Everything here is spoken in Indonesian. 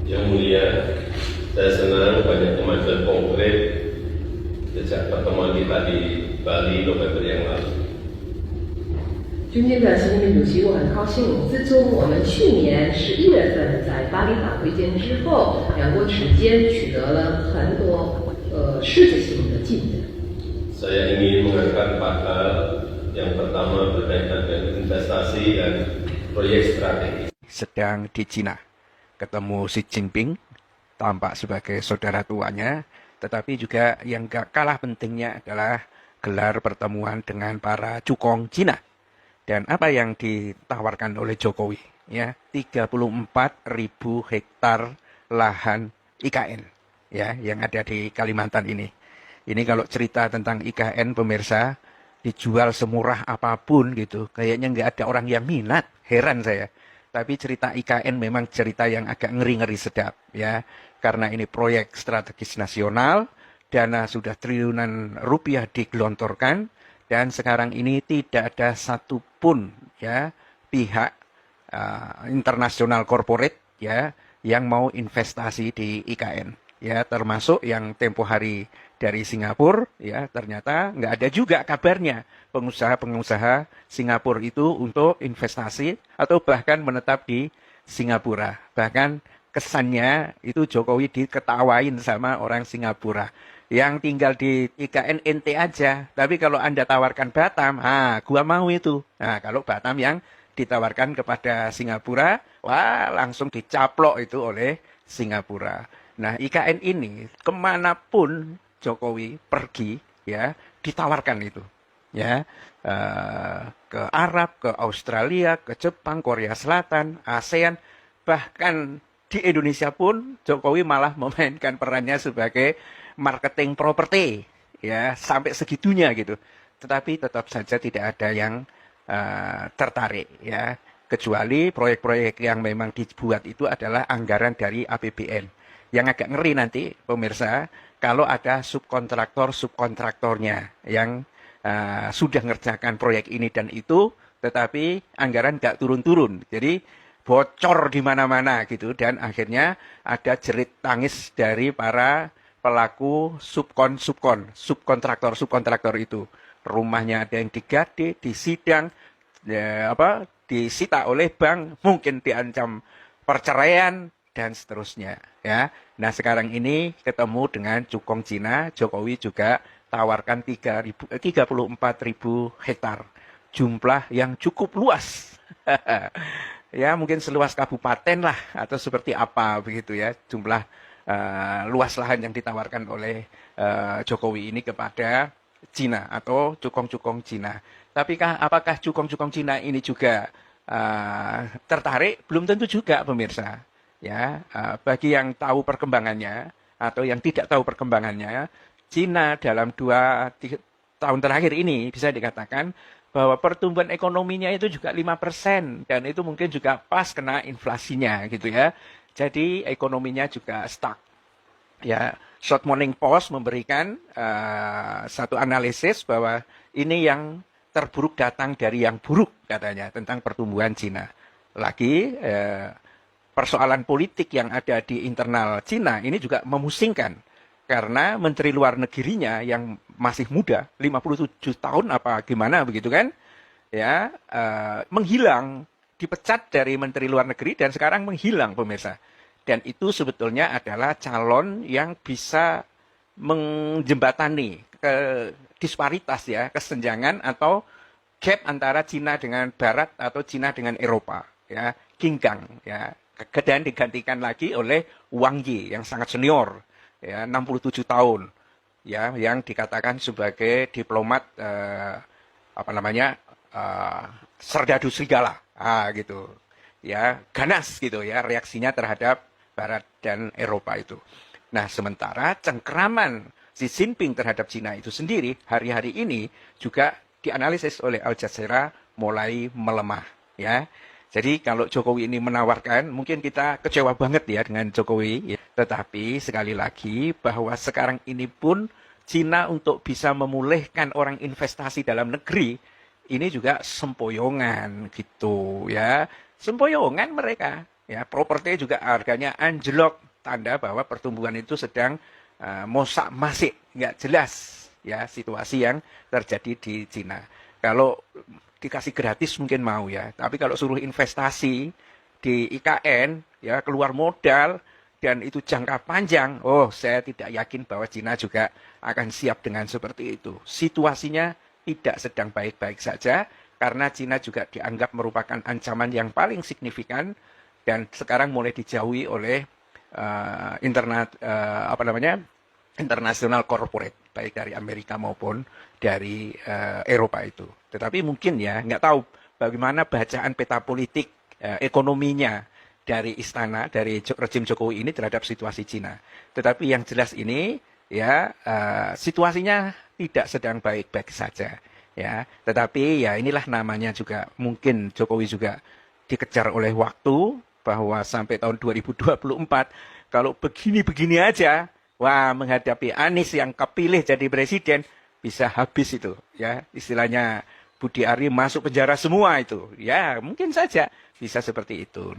Yang Mulia, saya senang banyak kemajuan konkret sejak pertemuan kita di Bali November yang lalu. 尊敬的习近平主席，我很高兴，自从我们去年11月份在巴黎法会见之后，两国之间取得了很多实质性的进展。Saya ingin mengangkat 4 hal. Yang pertama berkaitan dengan investasi dan proyek strategis. Sedang di Cina, ketemu Xi Jinping, tampak sebagai saudara tuanya, tetapi juga yang gak kalah pentingnya adalah gelar pertemuan dengan para cukong Cina. Dan apa yang ditawarkan oleh Jokowi, ya, 34.000 hektar lahan IKN, ya, yang ada di Kalimantan ini. Ini kalau cerita tentang IKN, pemirsa, dijual semurah apapun gitu, kayaknya nggak ada orang yang minat, heran saya. Tapi cerita IKN memang cerita yang agak ngeri-ngeri sedap, ya, karena ini proyek strategis nasional, dana sudah triliunan rupiah digelontorkan, dan sekarang ini tidak ada satupun, ya, pihak internasional corporate, ya, yang mau investasi di IKN, ya, termasuk yang tempo hari dari Singapura, ya, ternyata nggak ada juga kabarnya pengusaha-pengusaha Singapura itu untuk investasi atau bahkan menetap di Singapura. Bahkan kesannya itu Jokowi diketawain sama orang Singapura. Yang tinggal di IKN ente aja, tapi kalau Anda tawarkan Batam, gua mau itu. Nah, kalau Batam yang ditawarkan kepada Singapura, wah, langsung dicaplok itu oleh Singapura. Nah, IKN ini kemanapun Jokowi pergi, ya, ditawarkan itu, ya, ke Arab, ke Australia, ke Jepang, Korea Selatan, ASEAN, bahkan di Indonesia pun Jokowi malah memainkan perannya sebagai marketing properti, ya, sampai segitunya gitu. Tetapi tetap saja tidak ada yang tertarik, ya, kecuali proyek-proyek yang memang dibuat itu adalah anggaran dari APBN. Yang agak ngeri nanti, pemirsa, kalau ada subkontraktornya yang sudah ngerjakan proyek ini dan itu, tetapi anggaran nggak turun-turun. Jadi bocor di mana-mana gitu, dan akhirnya ada jerit tangis dari para pelaku subkontraktor itu. Rumahnya ada yang digade, disidang, ya, disita oleh bank, mungkin diancam perceraian, dan seterusnya, ya. Nah, sekarang ini ketemu dengan cukong Cina, Jokowi juga tawarkan 34.000 hektar. Jumlah yang cukup luas. Ya, mungkin seluas kabupaten lah, atau seperti apa begitu, ya, jumlah luas lahan yang ditawarkan oleh Jokowi ini kepada Cina atau cukong-cukong Cina. Tapi apakah cukong-cukong Cina ini juga tertarik? Belum tentu juga, pemirsa. Ya, bagi yang tahu perkembangannya atau yang tidak tahu perkembangannya, Cina dalam 2 tahun terakhir ini bisa dikatakan bahwa pertumbuhan ekonominya itu juga 5%, dan itu mungkin juga pas kena inflasinya gitu, ya. Jadi ekonominya juga stuck. Ya, Short Morning Post memberikan satu analisis bahwa ini yang terburuk datang dari yang buruk, katanya, tentang pertumbuhan Cina. Lagi persoalan politik yang ada di internal Cina ini juga memusingkan, karena menteri luar negerinya yang masih muda, 57 tahun apa gimana begitu kan, ya, menghilang, dipecat dari menteri luar negeri dan sekarang menghilang, pemirsa. Dan itu sebetulnya adalah calon yang bisa menjembatani ke disparitas, ya, kesenjangan atau gap antara Cina dengan Barat atau Cina dengan Eropa, ya, ginggang, ya. Dan digantikan lagi oleh Wang Yi yang sangat senior, ya, 67 tahun, ya, yang dikatakan sebagai diplomat serdadu serigala, gitu, ya, ganas gitu, ya, reaksinya terhadap Barat dan Eropa itu. Nah, sementara cengkraman Xi Jinping terhadap Cina itu sendiri hari-hari ini juga dianalisis oleh Al Jazeera mulai melemah, ya. Jadi kalau Jokowi ini menawarkan, mungkin kita kecewa banget, ya, dengan Jokowi, ya. Tetapi sekali lagi bahwa sekarang ini pun Cina untuk bisa memulihkan orang investasi dalam negeri, ini juga sempoyongan gitu, ya. Sempoyongan mereka. ya properti juga harganya anjlok, tanda bahwa pertumbuhan itu sedang mosak masik, nggak jelas ya situasi yang terjadi di Cina. Kalau dikasih gratis mungkin mau ya, tapi kalau suruh investasi di IKN ya keluar modal dan itu jangka panjang, oh saya tidak yakin bahwa Cina juga akan siap dengan seperti itu. Situasinya tidak sedang baik-baik saja karena Cina juga dianggap merupakan ancaman yang paling signifikan dan sekarang mulai dijauhi oleh international corporate baik dari Amerika maupun dari Eropa itu. Tetapi mungkin ya nggak tahu bagaimana bacaan peta politik ekonominya dari istana, dari rejim Jokowi ini terhadap situasi Cina. Tetapi yang jelas ini ya situasinya tidak sedang baik-baik saja. Ya, tetapi ya inilah namanya juga mungkin Jokowi juga dikejar oleh waktu bahwa sampai tahun 2024 kalau begini-begini aja, wah menghadapi Anies yang kepilih jadi presiden bisa habis itu ya. Istilahnya Budi Ari masuk penjara semua itu. Ya, mungkin saja bisa seperti itu.